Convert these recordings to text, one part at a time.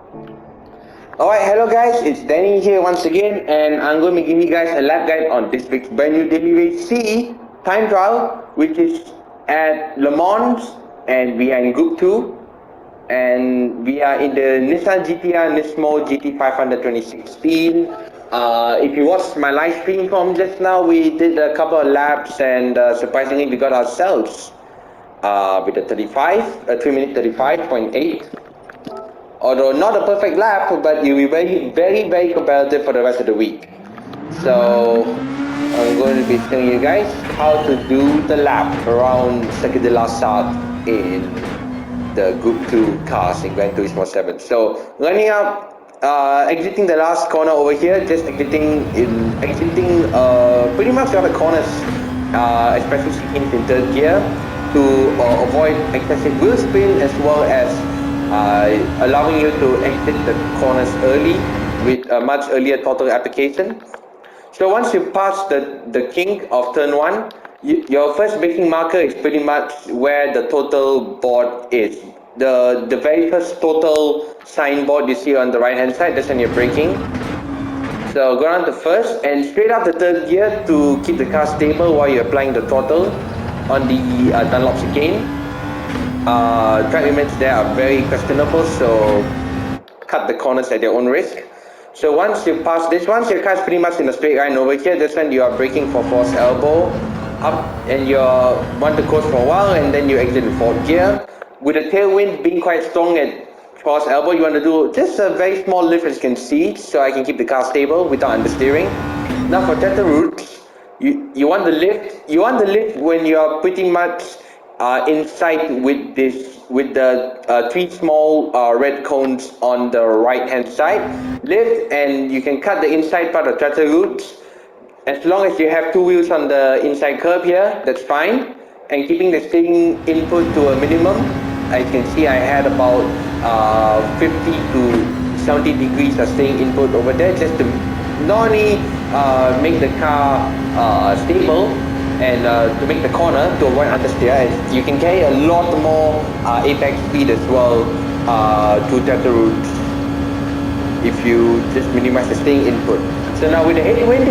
Alright, hello guys, it's Danny here once again, and I'm going to give you guys a lap guide on this week's brand new daily race C time trial, which is at Le Mans, and we are in Group 2, and we are in the Nissan GTR Nismo GT500 2016. If you watched my live stream from just now, we did a couple of laps, and surprisingly we got ourselves with a 3 minute 35.8. Although not a perfect lap, but you'll be very competitive for the rest of the week. So I'm going to be telling you guys how to do the lap around Circuit de La Sarthe in the Group 2 cars in Gr2 7. So running up, exiting the last corner over here, just exiting pretty much all the corners, especially in third gear, to avoid excessive wheel spin, as well as allowing you to exit the corners early with a much earlier throttle application. So once you pass the kink of turn 1, your first braking marker is pretty much where the total board is. The very first total signboard you see on the right hand side, that's when you're braking. So go down to first and straight up the third gear to keep the car stable while you're applying the throttle on the Dunlop chicane. Track limits there are very questionable, so cut the corners at your own risk. So once you pass this, once your car is pretty much in a straight line over here, that's when you are braking for force elbow up, and you want to coast for a while, and then you exit in fourth gear. With the tailwind being quite strong at force elbow, you want to do just a very small lift, as you can see, so I can keep the car stable without understeering. Now for tether roots, you want the lift. You want the lift when you are pretty much inside with the three small red cones on the right hand side. Lift, and you can cut the inside part of throttle roots. As long as you have two wheels on the inside curb here, that's fine. And keeping the steering input to a minimum. As you can see, I had about 50 to 70 degrees of steering input over there, just to not only make the car stable, and to make the corner to avoid understeer. You can carry a lot more apex speed as well through throttle roots if you just minimize the steering input. So now with the headwind,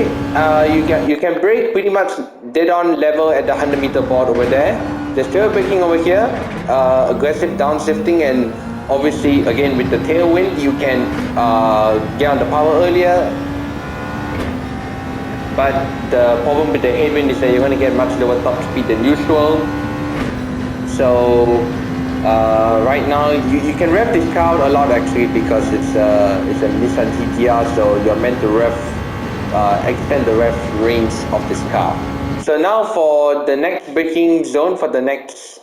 you can brake pretty much dead on level at the 100-meter board over there. There's tail braking over here, aggressive downshifting, and obviously again with the tailwind you can get on the power earlier. But the problem with the headwind is that you're going to get much lower top speed than usual. So right now you can rev this car out a lot actually, because it's a Nissan GTR, so you're meant to extend the rev range of this car. So now for the next braking zone, for the next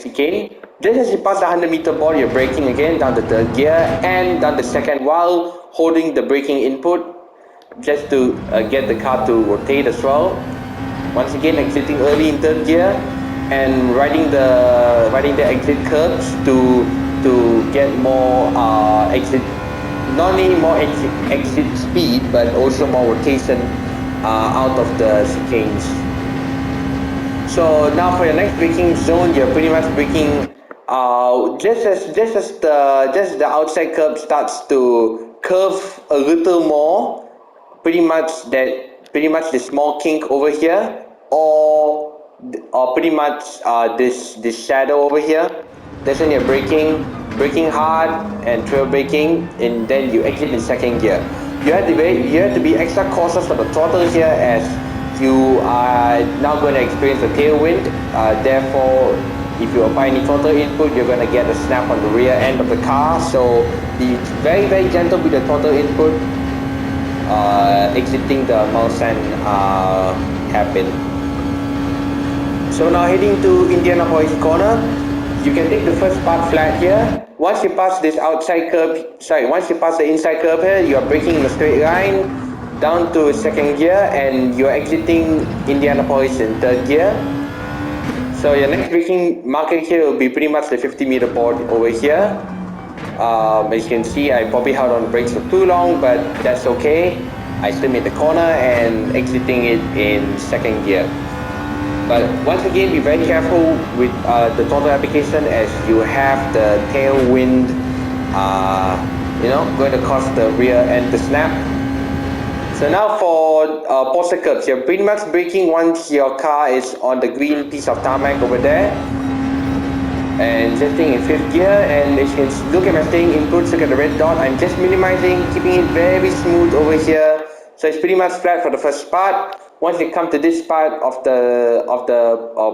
chicane, just as you pass the 100-meter board, you're braking again down the third gear and down the second while holding the braking input, just to get the car to rotate as well. Once again, exiting early in third gear and riding the exit curves to get more exit, not only more exit speed, but also more rotation out of the chicanes. So now for your next braking zone, you're pretty much braking just as the outside curb starts to curve a little more. Pretty much the small kink over here, or pretty much this shadow over here. That's when you're braking hard and trail braking, and then you exit in second gear. You have to be extra cautious for the throttle here, as you are now going to experience a tailwind. Therefore, if you apply any throttle input, you're going to get a snap on the rear end of the car. So be very gentle with the throttle input. Exiting the Mulsanne hairpin. So now heading to Indianapolis corner, you can take the first part flat here. Once you pass the inside curb here, you are braking in a straight line down to second gear, and you're exiting Indianapolis in third gear. So your next braking marker here will be pretty much the 50-meter board over here. As you can see, I probably held on the brakes for too long, but that's okay. I still made the corner and exiting it in second gear. But once again, be very careful with the throttle application, as you have the tailwind going to cause the rear end to snap. So now for Porsche Curves, you're pretty much braking once your car is on the green piece of tarmac over there. And just staying in 5th gear, and as you can look at my steering inputs, look at the red dot, I'm just minimizing, keeping it very smooth over here. So it's pretty much flat for the first part. Once you come to this part of the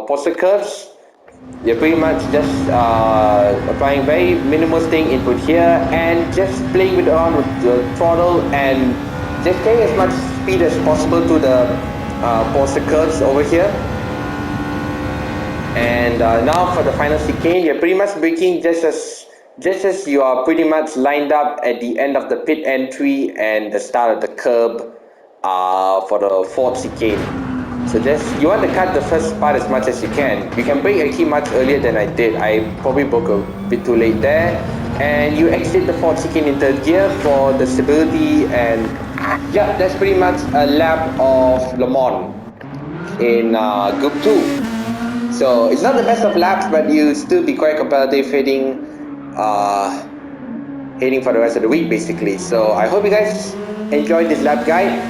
Porsche Curves, you're pretty much just applying very minimal steering input here and just playing around with the throttle and just getting as much speed as possible to the Porsche Curves over here. And now for the final chicane, you're pretty much braking just as you are pretty much lined up at the end of the pit entry and the start of the curb for the 4th chicane. So you want to cut the first part as much as you can. You can brake actually much earlier than I did. I probably broke a bit too late there. And you exit the 4th chicane in 3rd gear for the stability, and yeah, that's pretty much a lap of Le Mans in Group 2. So it's not the best of laps, but you still be quite competitive heading for the rest of the week basically. So I hope you guys enjoyed this lap guide.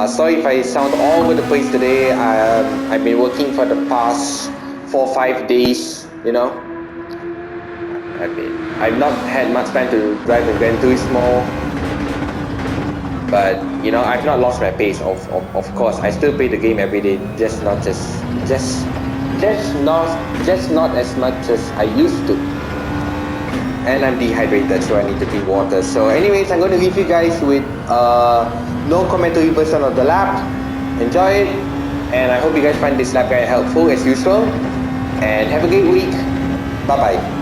Sorry if I sound all over the place today. I've been working for the past 4-5 days, I've not had much time to drive the Gran Turismo, but I've not lost my pace. Of course, I still play the game every day, just not as much as I used to. And I'm dehydrated, so I need to drink water. So anyways, I'm going to leave you guys with no commentary version of the lap. Enjoy it, and I hope you guys find this lap guide helpful as usual. And have a great week. Bye bye.